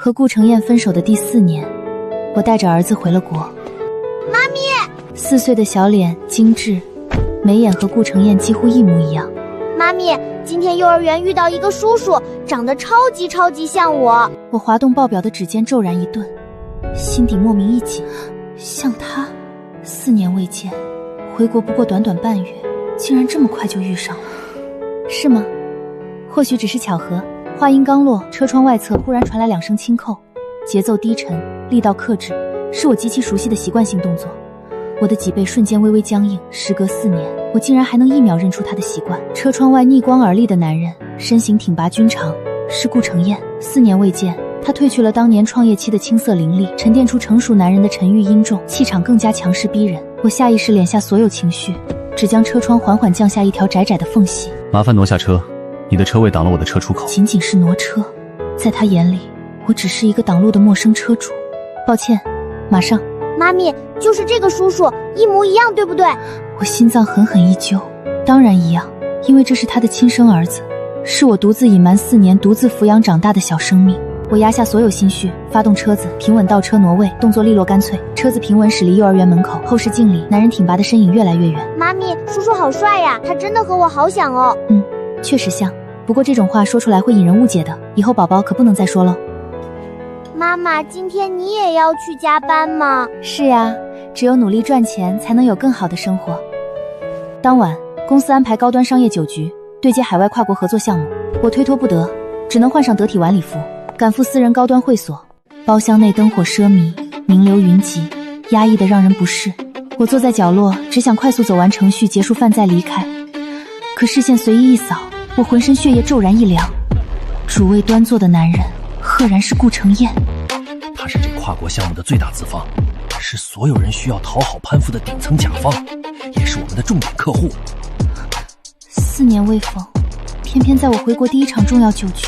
和顾承彦分手的第4年，我带着儿子回了国。妈咪，4岁的小脸精致，眉眼和顾承彦几乎一模一样。妈咪，今天幼儿园遇到一个叔叔，长得超级像我。我滑动爆表的指尖骤然一顿，心底莫名一紧，像他，4年未见，回国不过短短半月，竟然这么快就遇上了，是吗？或许只是巧合。话音刚落，车窗外侧忽然传来2声轻扣，节奏低沉，力道克制，是我极其熟悉的习惯性动作。我的脊背瞬间微微僵硬，时隔4年，我竟然还能1秒认出他的习惯。车窗外逆光而立的男人，身形挺拔均长，是顾承彦。4年未见，他褪去了当年创业期的青涩凌厉，沉淀出成熟男人的沉郁殷重，气场更加强势逼人。我下意识敛下所有情绪，只将车窗缓缓降下一条窄窄的缝隙。麻烦挪下车，你的车位挡了我的车出口。仅仅是挪车，在他眼里，我只是一个挡路的陌生车主。抱歉，马上。妈咪，就是这个叔叔，一模一样，对不对？我心脏狠狠一揪，当然一样，因为这是他的亲生儿子，是我独自隐瞒4年、独自抚养长大的小生命。我压下所有心绪，发动车子，平稳倒车挪位，动作利落干脆。车子平稳驶离幼儿园门口，后视镜里男人挺拔的身影越来越远。妈咪，叔叔好帅呀，他真的和我好像哦。确实像，不过这种话说出来会引人误解的，以后宝宝可不能再说喽。妈妈，今天你也要去加班吗？是呀，只有努力赚钱才能有更好的生活。当晚，公司安排高端商业酒局，对接海外跨国合作项目，我推脱不得，只能换上得体晚礼服，赶赴私人高端会所。包厢内灯火奢靡，名流云集，压抑得让人不适。我坐在角落，只想快速走完程序，结束饭再离开。可视线随意一扫，我浑身血液骤然一凉。主位端坐的男人，赫然是顾承彦。他是这跨国项目的最大资方，是所有人需要讨好攀附的顶层甲方，也是我们的重点客户。4年未逢，偏偏在我回国第1场重要酒局，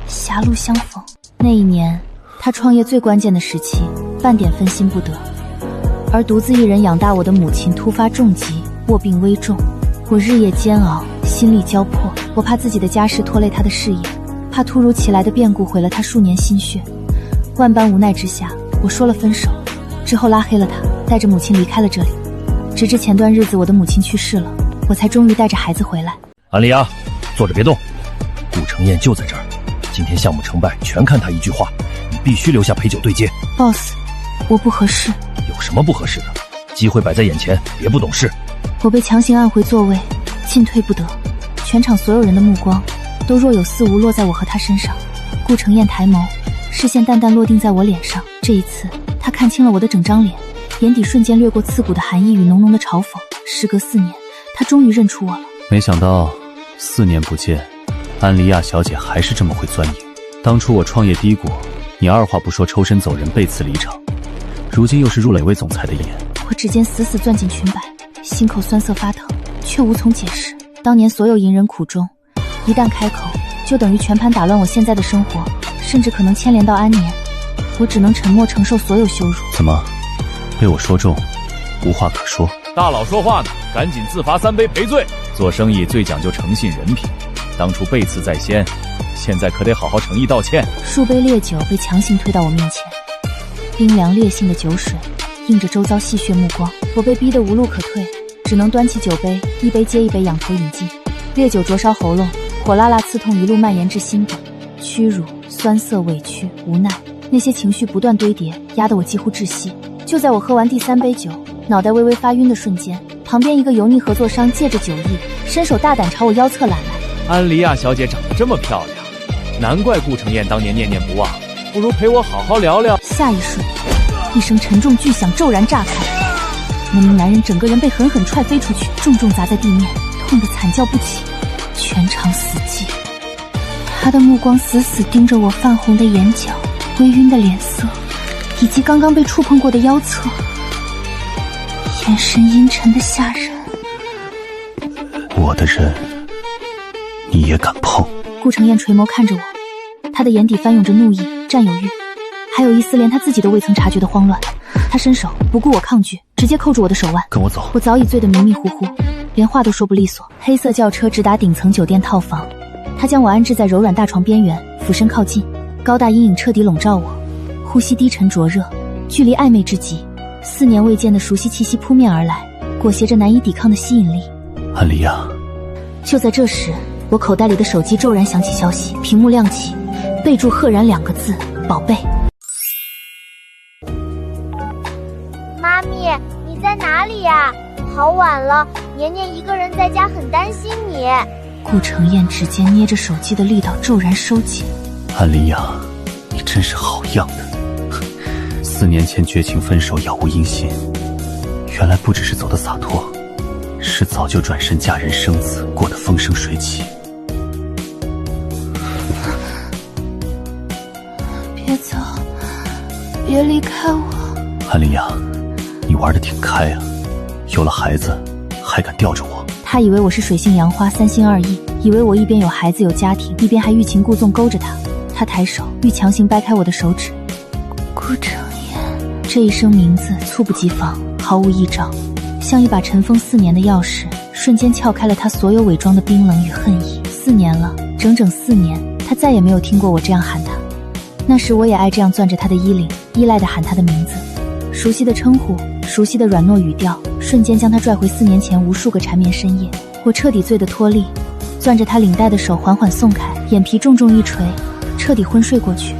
狭路相逢。那一年，他创业最关键的时期，半点分心不得。而独自一人养大我的母亲突发重疾，卧病危重，我日夜煎熬，心力交迫。我怕自己的家事拖累他的事业，怕突如其来的变故毁了他数年心血。万般无奈之下，我说了分手，之后拉黑了他，带着母亲离开了这里。直至前段日子我的母亲去世了，我才终于带着孩子回来。安利亚，坐着别动，顾承彦就在这儿，今天项目成败全看他一句话，你必须留下陪酒对接。 Boss， 我不合适。有什么不合适的？机会摆在眼前，别不懂事。我被强行按回座位，进退不得，全场所有人的目光都若有似无落在我和他身上。顾承彦抬眸，视线淡淡落定在我脸上，这一次他看清了我的整张脸，眼底瞬间掠过刺骨的寒意与浓浓的嘲讽。时隔4年，他终于认出我了。没想到4年不见，安利亚小姐还是这么会钻营。当初我创业低谷，你二话不说抽身走人，背刺离场，如今又是入了哪位总裁的眼。我指尖死死攥紧裙摆，心口酸涩发疼，却无从解释。当年所有隐忍苦衷，一旦开口就等于全盘打乱我现在的生活，甚至可能牵连到安年。我只能沉默承受所有羞辱。怎么被我说中，无话可说？大佬说话呢，赶紧自罚3杯赔罪。做生意最讲究诚信人品，当初背刺在先，现在可得好好诚意道歉。数杯烈酒被强行推到我面前，冰凉烈性的酒水映着周遭戏谑目光，我被逼得无路可退，只能端起酒杯，一杯接一杯仰头饮尽。烈酒灼烧喉咙，火辣辣刺痛一路蔓延至心底，屈辱、酸涩、委屈、无奈，那些情绪不断堆叠，压得我几乎窒息。就在我喝完第3杯酒，脑袋微微发晕的瞬间，旁边一个油腻合作商借着酒意，伸手大胆朝我腰侧揽来。安利亚小姐长得这么漂亮，难怪顾承彦当年念念不忘，不如陪我好好聊聊。下一瞬，一声沉重巨响骤然炸开，那名男人整个人被狠狠踹飞出去，重重砸在地面，痛得惨叫不起，全场死寂。他的目光死死盯着我泛红的眼角、微晕的脸色，以及刚刚被触碰过的腰侧，眼神阴沉的吓人。我的人你也敢碰？顾承彦垂眸看着我，他的眼底翻涌着怒意、占有欲，还有一丝连他自己都未曾察觉的慌乱。他伸手不顾我抗拒，直接扣住我的手腕。跟我走。我早已醉得迷迷糊糊，连话都说不利索。黑色轿车直达顶层酒店套房，他将我安置在柔软大床边缘，俯身靠近，高大阴影彻底笼罩我，呼吸低沉灼热，距离暧昧之极，4年未见的熟悉气息扑面而来，裹挟着难以抵抗的吸引力。安离亚。就在这时，我口袋里的手机骤然响起消息，屏幕亮起，备注赫然2个字，宝贝。妈咪，你在哪里呀？好晚了，年年一个人在家很担心你。顾承彦指尖捏着手机的力道骤然收紧。安离亚，你真是好样的！4年前绝情分手，杳无音信，原来不只是走得洒脱，是早就转身嫁人生子，过得风生水起。别走，别离开我。安离亚，你玩得挺开啊，有了孩子还敢吊着我。他以为我是水性杨花，三心二意，以为我一边有孩子有家庭，一边还欲擒故纵勾着他。他抬手欲强行掰开我的手指。顾承彦，这一声名字猝不及防，毫无预兆，像一把尘封4年的钥匙，瞬间撬开了他所有伪装的冰冷与恨意。4年了，整整4年，他再也没有听过我这样喊他。那时我也爱这样攥着他的衣领，依赖地喊他的名字。熟悉的称呼，熟悉的软糯语调，瞬间将他拽回4年前无数个缠绵深夜。我彻底醉得脱力，攥着他领带的手缓缓松开，眼皮重重一垂，彻底昏睡过去。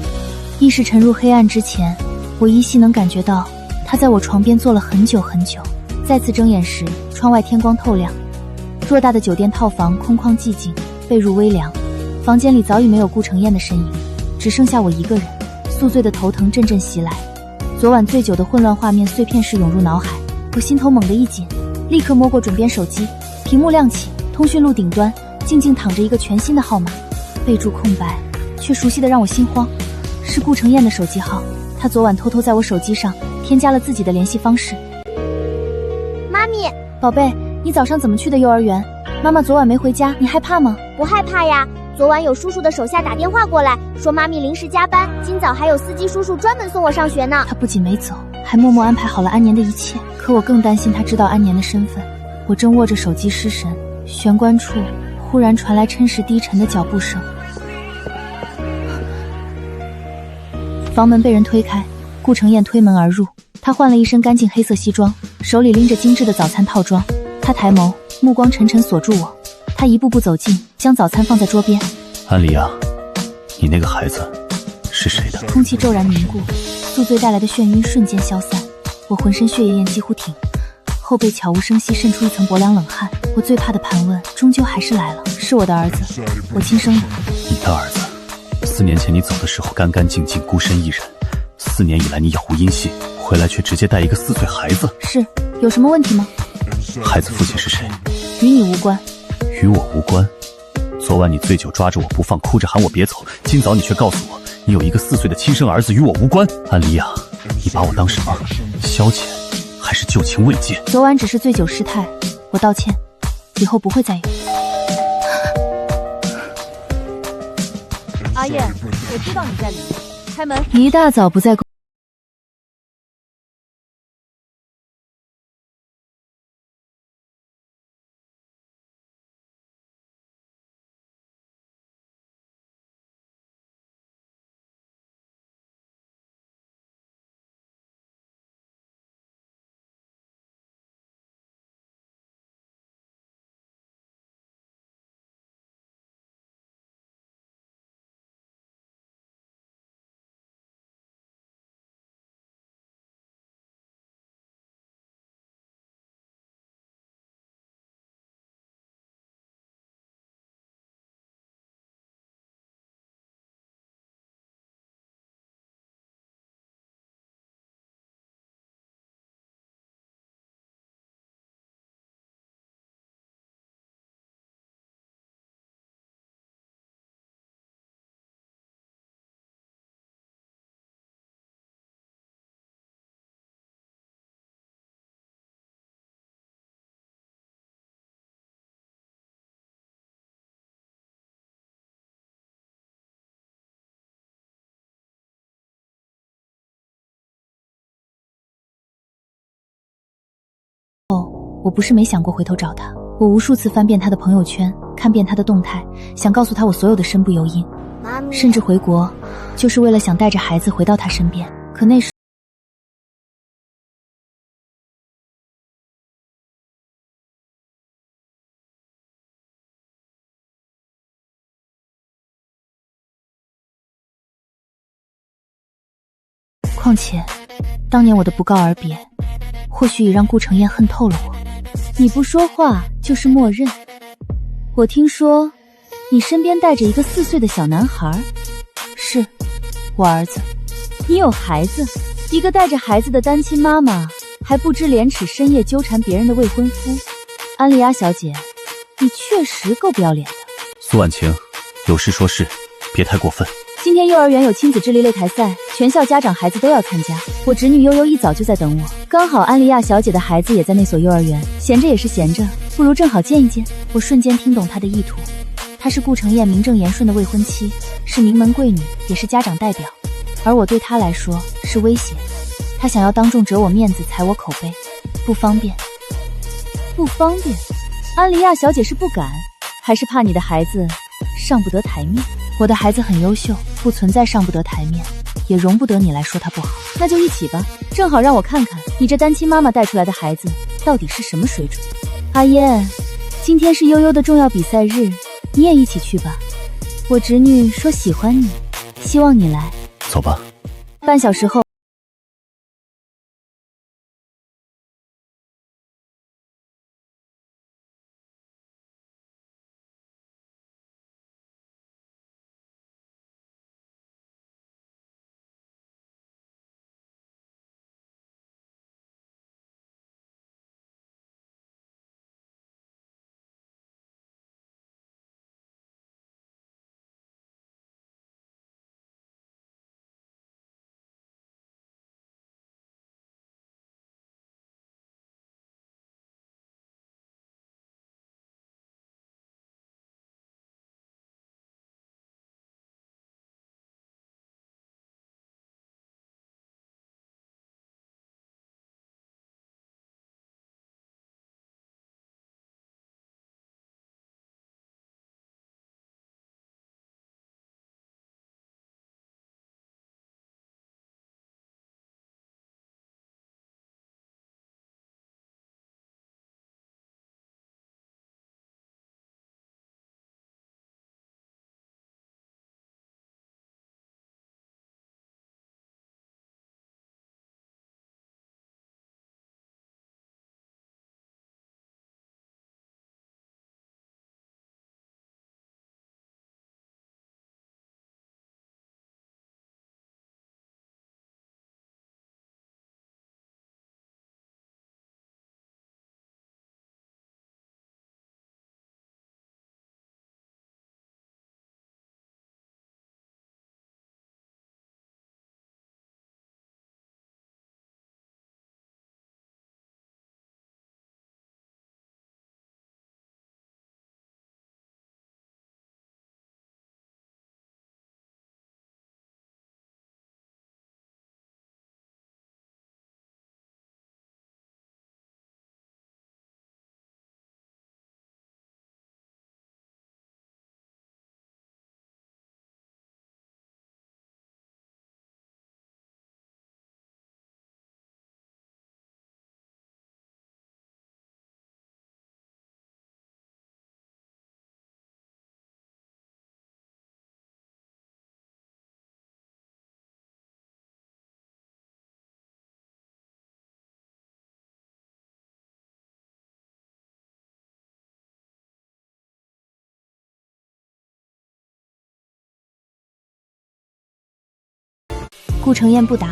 意识沉入黑暗之前，我依稀能感觉到他在我床边坐了很久很久。再次睁眼时，窗外天光透亮，偌大的酒店套房空旷寂静，被褥微凉，房间里早已没有顾承彦的身影，只剩下我一个人。宿醉的头疼阵阵袭来，昨晚醉酒的混乱画面碎片式涌入脑海，我心头猛地一紧，立刻摸过枕边手机，屏幕亮起，通讯录顶端静静躺着一个全新的号码，备注空白，却熟悉的让我心慌，是顾承彦的手机号。他昨晚偷偷在我手机上添加了自己的联系方式。妈咪，宝贝，你早上怎么去的幼儿园？妈妈昨晚没回家，你害怕吗？不害怕呀，昨晚有叔叔的手下打电话过来，说妈咪临时加班，今早还有司机叔叔专门送我上学呢。他不仅没走，还默默安排好了安年的一切。可我更担心他知道安年的身份。我正握着手机失神，玄关处忽然传来琛实低沉的脚步声。房门被人推开，顾承彦推门而入。他换了一身干净黑色西装，手里拎着精致的早餐套装。他抬眸，目光沉沉锁住我。他一步步走近，将早餐放在桌边。安离亚，你那个孩子是谁的？空气骤然凝固，宿醉带来的眩晕瞬间消散。我浑身血液几乎停，后背悄无声息渗出一层薄凉冷汗。我最怕的盘问终究还是来了，是我的儿子，我亲生的。你的儿子？4年前你走的时候干干净净，孤身一人，4年以来你杳无音信，回来却直接带一个4岁孩子。是，有什么问题吗？孩子父亲是谁？与你无关。与我无关？昨晚你醉酒抓着我不放，哭着喊我别走，今早你却告诉我你有一个4岁的亲生儿子，与我无关。安离亚，你把我当什么？消遣还是旧情未戒？昨晚只是醉酒失态，我道歉，以后不会再有。阿燕，我知道你在里面，开门。一大早不在我不是没想过回头找他，我无数次翻遍他的朋友圈，看遍他的动态，想告诉他我所有的身不由因。妈咪，甚至回国，就是为了想带着孩子回到他身边。可那时，况且，当年我的不告而别，或许已让顾承彦恨透了我。你不说话就是默认。我听说，你身边带着一个4岁的小男孩。是，我儿子。你有孩子，一个带着孩子的单亲妈妈，还不知廉耻，深夜纠缠别人的未婚夫。安利亚小姐，你确实够不要脸的。苏婉晴，有事说事，别太过分。今天幼儿园有亲子智力擂台赛，全校家长孩子都要参加。我侄女悠悠一早就在等我，刚好安利亚小姐的孩子也在那所幼儿园，闲着也是闲着，不如正好见一见。我瞬间听懂她的意图，她是顾承彦名正言顺的未婚妻，是名门贵女，也是家长代表，而我对她来说是威胁。她想要当众折我面子，踩我口碑，不方便。不方便？安利亚小姐是不敢，还是怕你的孩子上不得台面？我的孩子很优秀，不存在上不得台面，也容不得你来说他不好。那就一起吧，正好让我看看你这单亲妈妈带出来的孩子到底是什么水准。阿燕，今天是悠悠的重要比赛日，你也一起去吧。我侄女说喜欢你，希望你来。走吧。半小时后。顾承彦不答。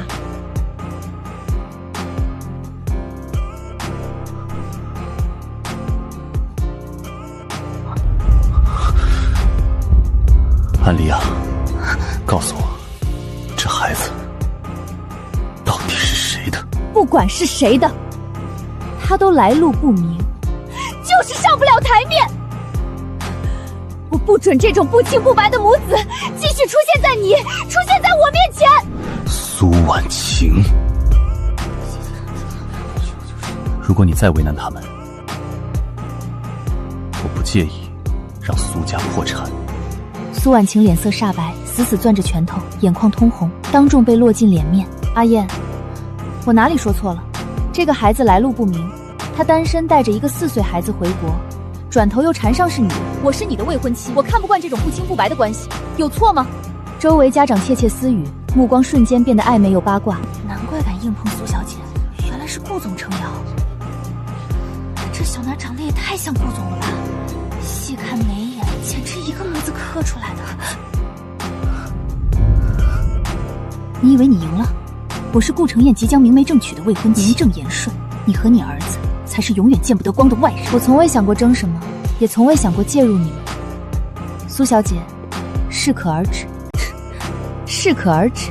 安利亚，告诉我，这孩子到底是谁的？不管是谁的，他都来路不明，就是上不了台面。我不准这种不清不白的母子继续出现在我面前。苏婉晴，如果你再为难他们，我不介意让苏家破产，苏婉晴脸色煞白，死死攥着拳头，眼眶通红，当众被落进脸面。阿燕，我哪里说错了？这个孩子来路不明，他单身带着一个4岁孩子回国，转头又缠上是你，我是你的未婚妻，我看不惯这种不清不白的关系，有错吗？周围家长窃窃私语，目光瞬间变得暧昧又八卦。难怪敢硬碰苏小姐，原来是顾总撑腰。这小男长得也太像顾总了吧，细看眉眼，简直一个模子刻出来的。你以为你赢了？我是顾承彦即将明媒正娶的未婚妻，名正言顺。你和你儿子才是永远见不得光的外人。我从未想过争什么，也从未想过介入你们。苏小姐，适可而止。适可而止，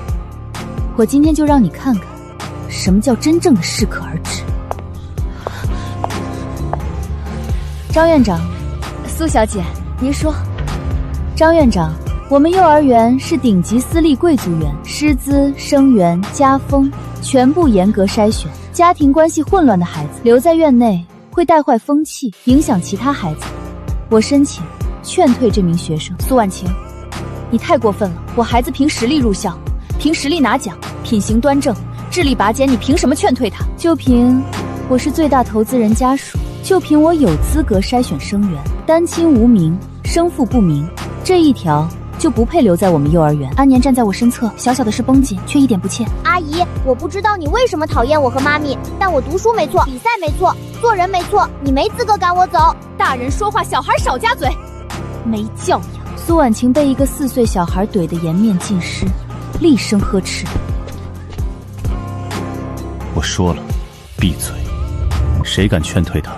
我今天就让你看看，什么叫真正的适可而止。张院长，苏小姐，您说。张院长，我们幼儿园是顶级私立贵族园，师资、生源、家风全部严格筛选，家庭关系混乱的孩子留在院内会带坏风气，影响其他孩子。我申请劝退这名学生。苏婉晴，你太过分了！我孩子凭实力入校，凭实力拿奖，品行端正，智力拔尖，你凭什么劝退他？就凭我是最大投资人家属，就凭我有资格筛选生源，单亲无名，生父不明，这一条就不配留在我们幼儿园。安年站在我身侧，小小的事绷紧，却一点不怯。阿姨，我不知道你为什么讨厌我和妈咪，但我读书没错，比赛没错，做人没错，你没资格赶我走。大人说话，小孩少夹嘴，没教养。苏婉晴被一个4岁小孩怼得颜面尽失，厉声呵斥：“我说了，闭嘴！谁敢劝退他？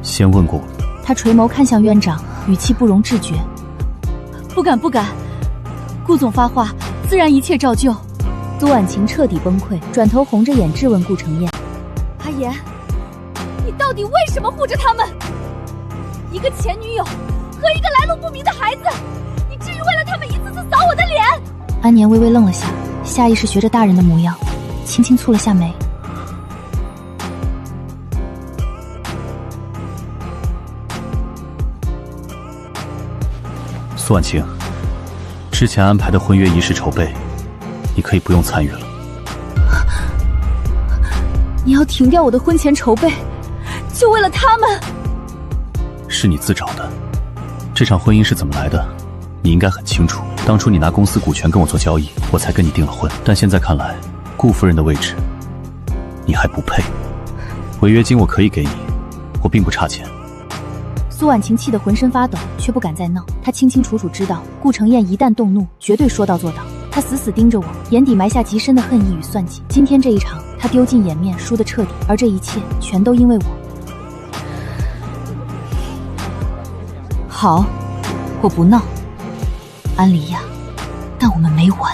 先问过我。”他垂眸看向院长，语气不容置决：“不敢，不敢。顾总发话，自然一切照旧。”苏婉晴彻底崩溃，转头红着眼质问顾承彦：“阿言，你到底为什么护着他们？一个前女友和一个来路不明的孩子，你至于为了他们一次次扫我的脸？”安年微微愣了下，下意识学着大人的模样，轻轻蹙了下眉。苏婉晴，之前安排的婚约仪式筹备，你可以不用参与了。你要停掉我的婚前筹备，就为了他们？是你自找的。这场婚姻是怎么来的，你应该很清楚。当初你拿公司股权跟我做交易，我才跟你订了婚。但现在看来，顾夫人的位置，你还不配。违约金我可以给你，我并不差钱。苏婉晴气得浑身发抖，却不敢再闹。她清清楚楚知道，顾承彦一旦动怒，绝对说到做到。她死死盯着我，眼底埋下极深的恨意与算计。今天这一场，她丢尽颜面，输得彻底，而这一切全都因为我。好，我不闹，安离呀，但我们没完。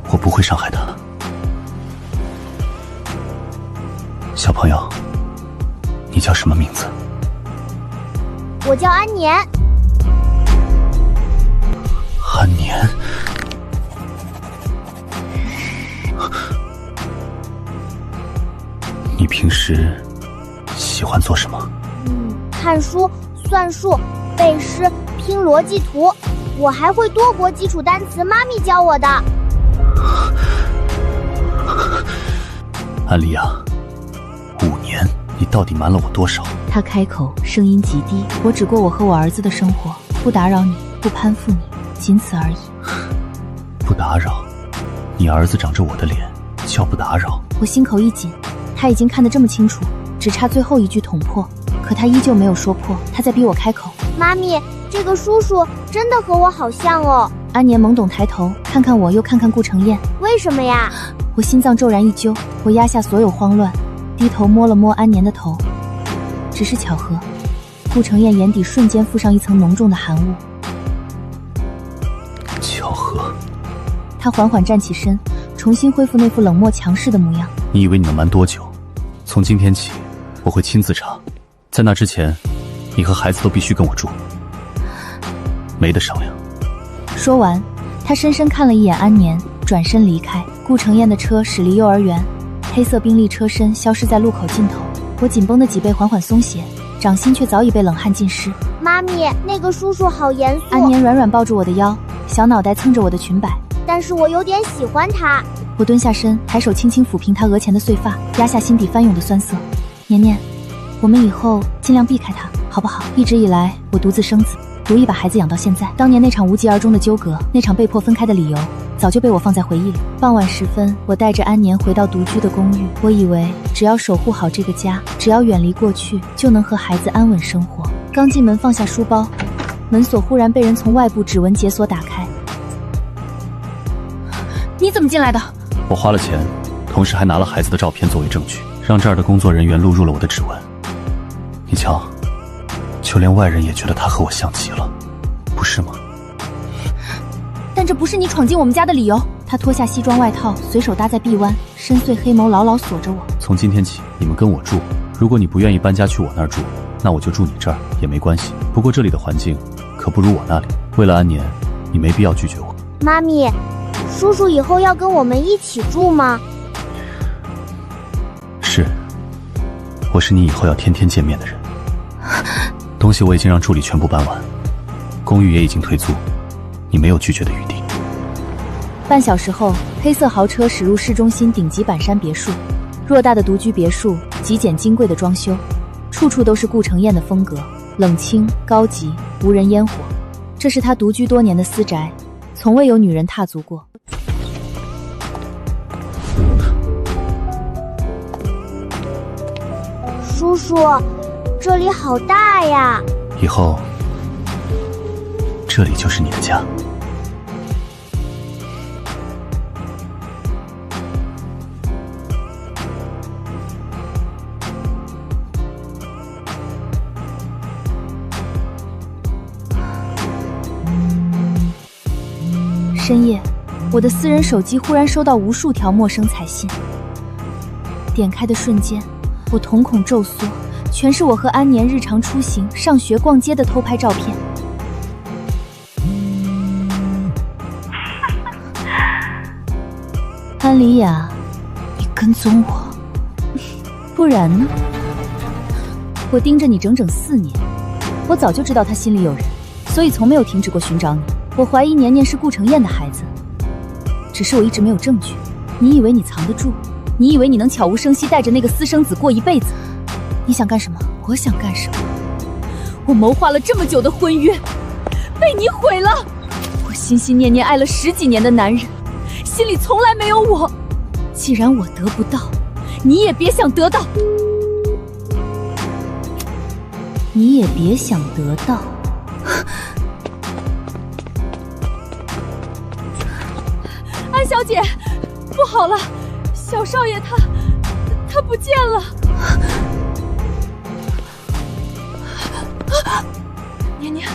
我不会伤害他。小朋友，你叫什么名字？我叫安年。安年。你平时喜欢做什么？看书、算术、背诗、拼逻辑图，我还会多国基础单词，妈咪教我的。安离呀，5年，你到底瞒了我多少？他开口，声音极低：“我只过我和我儿子的生活，不打扰你，不攀附你，仅此而已。”不打扰？你儿子长着我的脸，叫不打扰？我心口一紧，他已经看得这么清楚，只差最后一句捅破，可他依旧没有说破，他在逼我开口。妈咪，这个叔叔真的和我好像哦。安年懵懂抬头，看看我，又看看顾承彦。为什么呀？我心脏骤然一揪，我压下所有慌乱，低头摸了摸安年的头。只是巧合，顾承彦眼底瞬间附上一层浓重的寒雾。巧合。他缓缓站起身，重新恢复那副冷漠强势的模样。你以为你能瞒多久？从今天起，我会亲自查。在那之前，你和孩子都必须跟我住，没得商量。说完，他深深看了一眼安年，转身离开。顾承彦的车驶离幼儿园，黑色宾利车身消失在路口尽头。我紧绷的脊背缓缓松懈，掌心却早已被冷汗浸湿。妈咪，那个叔叔好严肃。安年软软抱住我的腰，小脑袋蹭着我的裙摆。但是我有点喜欢他。我蹲下身，抬手轻轻抚平他额前的碎发，压下心底翻涌的酸涩。年年，我们以后尽量避开他，好不好？一直以来，我独自生子，独一把孩子养到现在。当年那场无疾而终的纠葛，那场被迫分开的理由，早就被我放在回忆里。傍晚时分，我带着安年回到独居的公寓。我以为只要守护好这个家，只要远离过去，就能和孩子安稳生活。刚进门放下书包，门锁忽然被人从外部指纹解锁打开。你怎么进来的？我花了钱，同时还拿了孩子的照片作为证据，让这儿的工作人员录入了我的指纹。你瞧，就连外人也觉得他和我像极了，不是吗？但这不是你闯进我们家的理由。他脱下西装外套，随手搭在臂弯，深邃黑眸牢牢锁着我。从今天起，你们跟我住。如果你不愿意搬家去我那儿住，那我就住你这儿也没关系。不过这里的环境可不如我那里。为了安年，你没必要拒绝我。妈咪，叔叔以后要跟我们一起住吗？是，我是你以后要天天见面的人。东西我已经让助理全部搬完，公寓也已经退租，你没有拒绝的余地。半小时后，黑色豪车驶入市中心顶级板山别墅。偌大的独居别墅，极简金贵的装修，处处都是顾承彦的风格，冷清高级，无人烟火。这是他独居多年的私宅，从未有女人踏足过。叔叔，这里好大呀！以后，这里就是你的家。深夜，我的私人手机忽然收到无数条陌生彩信。点开的瞬间，我瞳孔骤缩，全是我和安年日常出行、上学、逛街的偷拍照片。安里雅，你跟踪我，不然呢？我盯着你整整4年，我早就知道他心里有人，所以从没有停止过寻找你。我怀疑年年是顾承彦的孩子，只是我一直没有证据。你以为你藏得住？你以为你能悄无声息带着那个私生子过一辈子？你想干什么？我想干什么？我谋划了这么久的婚约，被你毁了。我心心念念爱了10几年的男人，心里从来没有我。既然我得不到，你也别想得到。你也别想得到。安小姐，不好了，小少爷他不见了。年年，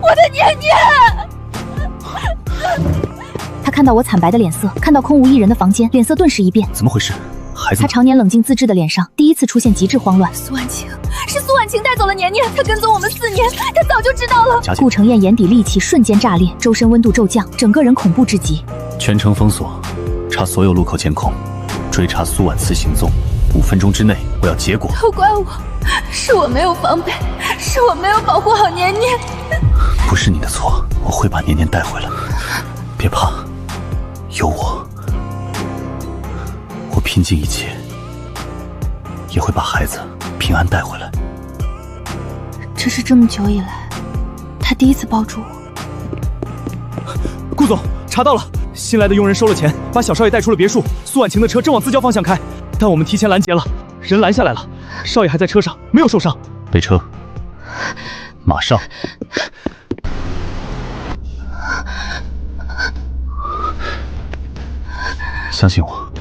我的年年！他看到我惨白的脸色，看到空无一人的房间，脸色顿时一变。怎么回事？孩子？他常年冷静自制的脸上第一次出现极致慌乱。苏婉晴，是苏婉晴带走了年年，他跟踪我们4年，他早就知道了。顾承彦眼底戾气瞬间炸裂，周身温度骤降，整个人恐怖至极。全城封锁，查所有路口监控，追查苏婉慈行踪。5分钟之内，我要结果。都怪我，是我没有防备，是我没有保护好年年。不是你的错，我会把年年带回来。别怕，有我，我拼尽一切，也会把孩子平安带回来。这是这么久以来，他第一次抱住我。顾总，查到了，新来的佣人收了钱，把小少爷带出了别墅。苏婉晴的车正往自交方向开，但我们提前拦截了，人拦下来了，少爷还在车上，没有受伤。备车，马上。相信我，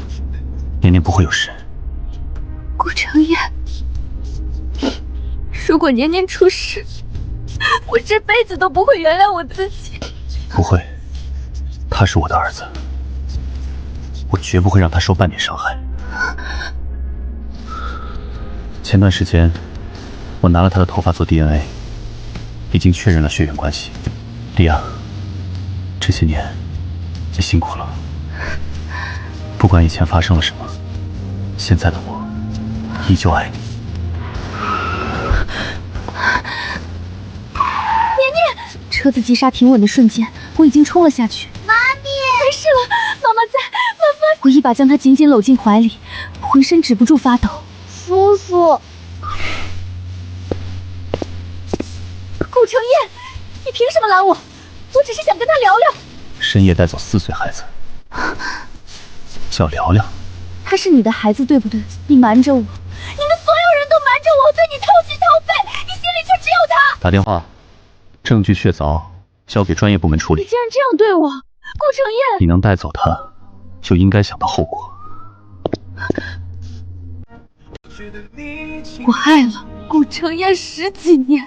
年年不会有事。顾承彦，如果年年出事，我这辈子都不会原谅我自己。不会，他是我的儿子，我绝不会让他受半点伤害。前段时间，我拿了他的头发做 DNA， 已经确认了血缘关系。莉亚，这些年你辛苦了。不管以前发生了什么，现在的我依旧爱你。车子急刹停稳的瞬间，我已经冲了下去。妈咪，没事了，妈妈在，妈妈。我一把将她紧紧搂进怀里，浑身止不住发抖。叔叔，顾承彦，你凭什么拦我？我只是想跟他聊聊。深夜带走4岁孩子，叫聊聊。他是你的孩子，对不对？你瞒着我，你们所有人都瞒着我，对你掏心掏肺，你心里却只有他。打电话，证据确凿，交给专业部门处理。你竟然这样对我，顾承彦！你能带走他，就应该想到后果。我爱了顾承彦10几年，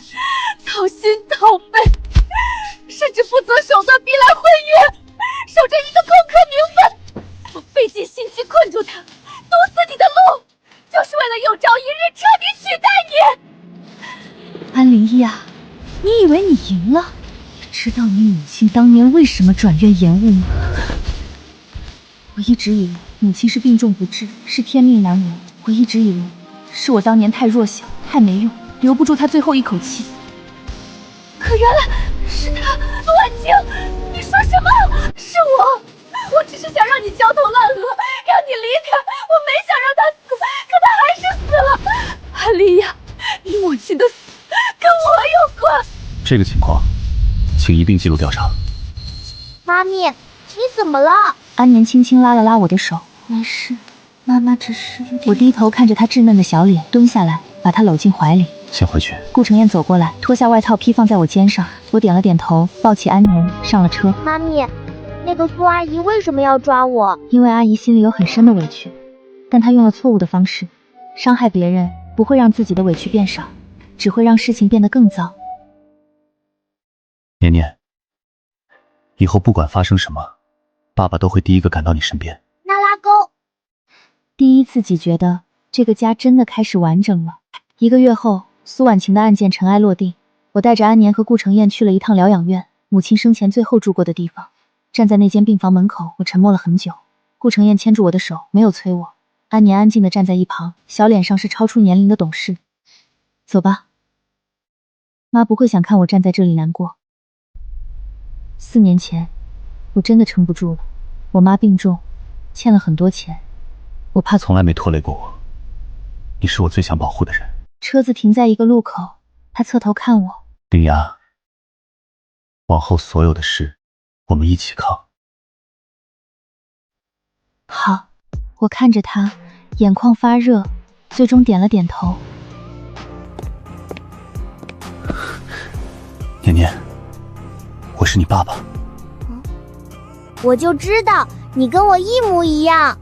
掏心掏肺，甚至不择手段逼来婚约，守着一个公科名分。我费尽心机困住他，堵死你的路，就是为了有朝一日彻底取代你。安灵异啊，你以为你赢了？知道你母亲当年为什么转院延误吗？我一直以为母亲是病重不治，是天命难违。我一直以为是我当年太弱小，太没用，留不住她最后一口气。可原来是他，陆婉清，你说什么？是我只是想让你焦头烂额，让你离开，我没想让他死，可他还是死了。安丽亚，你母亲的死跟我有关。这个情况，请一并记录调查。妈咪，你怎么了？安年轻轻拉了拉我的手，没事，妈妈只是……我低头看着她稚嫩的小脸，蹲下来，把她搂进怀里。先回去。顾承彦走过来，脱下外套披放在我肩上，我点了点头，抱起安年上了车。妈咪，那个苏阿姨为什么要抓我？因为阿姨心里有很深的委屈，但她用了错误的方式，伤害别人不会让自己的委屈变少，只会让事情变得更糟。年年，以后不管发生什么，爸爸都会第一个赶到你身边。那拉钩。第一次己觉得这个家真的开始完整了。1个月后，苏婉晴的案件尘埃落定，我带着安年和顾承彦去了一趟疗养院，母亲生前最后住过的地方。站在那间病房门口，我沉默了很久。顾承彦牵住我的手，没有催我。安年安静地站在一旁，小脸上是超出年龄的懂事。走吧，妈不会想看我站在这里难过。4年前，我真的撑不住了。我妈病重，欠了很多钱，我怕从来没拖累过我，你是我最想保护的人。车子停在一个路口，他侧头看我。灵雅，往后所有的事，我们一起扛。好，我看着他，眼眶发热，最终点了点头。年年，我是你爸爸。我就知道你跟我一模一样。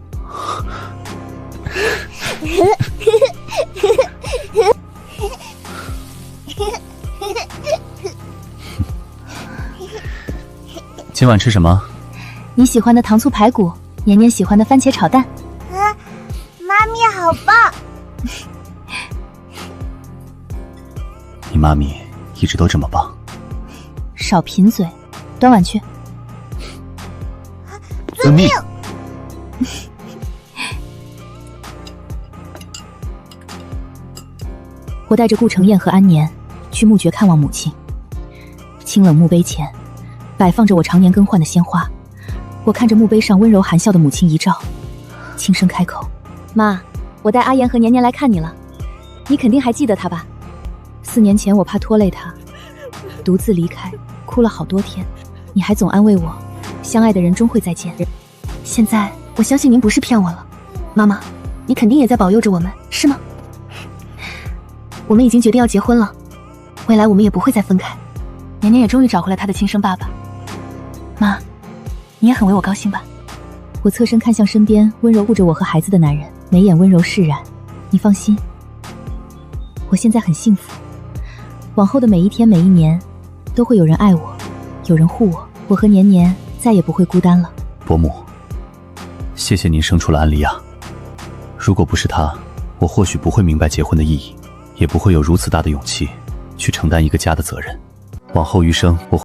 今晚吃什么？你喜欢的糖醋排骨，年年喜欢的番茄炒蛋。妈咪好棒！你妈咪一直都这么棒。少贫嘴，端碗去。遵命。我带着顾承彦和安年去墓穴看望母亲。清冷墓碑前摆放着我常年更换的鲜花，我看着墓碑上温柔含笑的母亲遗照，轻声开口：妈，我带阿言和年年来看你了，你肯定还记得他吧？4年前我怕拖累他，独自离开，哭了好多天，你还总安慰我，相爱的人终会再见。现在我相信您不是骗我了，妈妈，你肯定也在保佑着我们，是吗？我们已经决定要结婚了，未来我们也不会再分开。年年也终于找回了他的亲生爸爸。妈，你也很为我高兴吧？我侧身看向身边温柔护着我和孩子的男人，眉眼温柔释然。你放心，我现在很幸福，往后的每一天每一年都会有人爱我，有人护我，我和年年再也不会孤单了。伯母，谢谢您生出了安丽亚，如果不是她，我或许不会明白结婚的意义，也不会有如此大的勇气去承担一个家的责任。往后余生，我会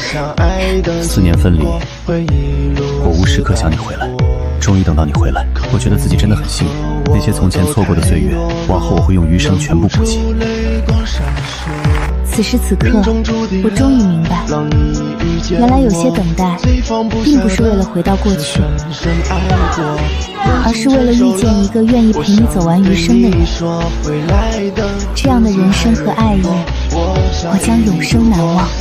4年分离，我无时刻想你回来，终于等到你回来，我觉得自己真的很幸运。那些从前错过的岁月，往后我会用余生全部补齐。此时此刻，我终于明白，原来有些等待，并不是为了回到过去，而是为了遇见一个愿意陪你走完余生的人。这样的人生和爱意，我将永生难忘。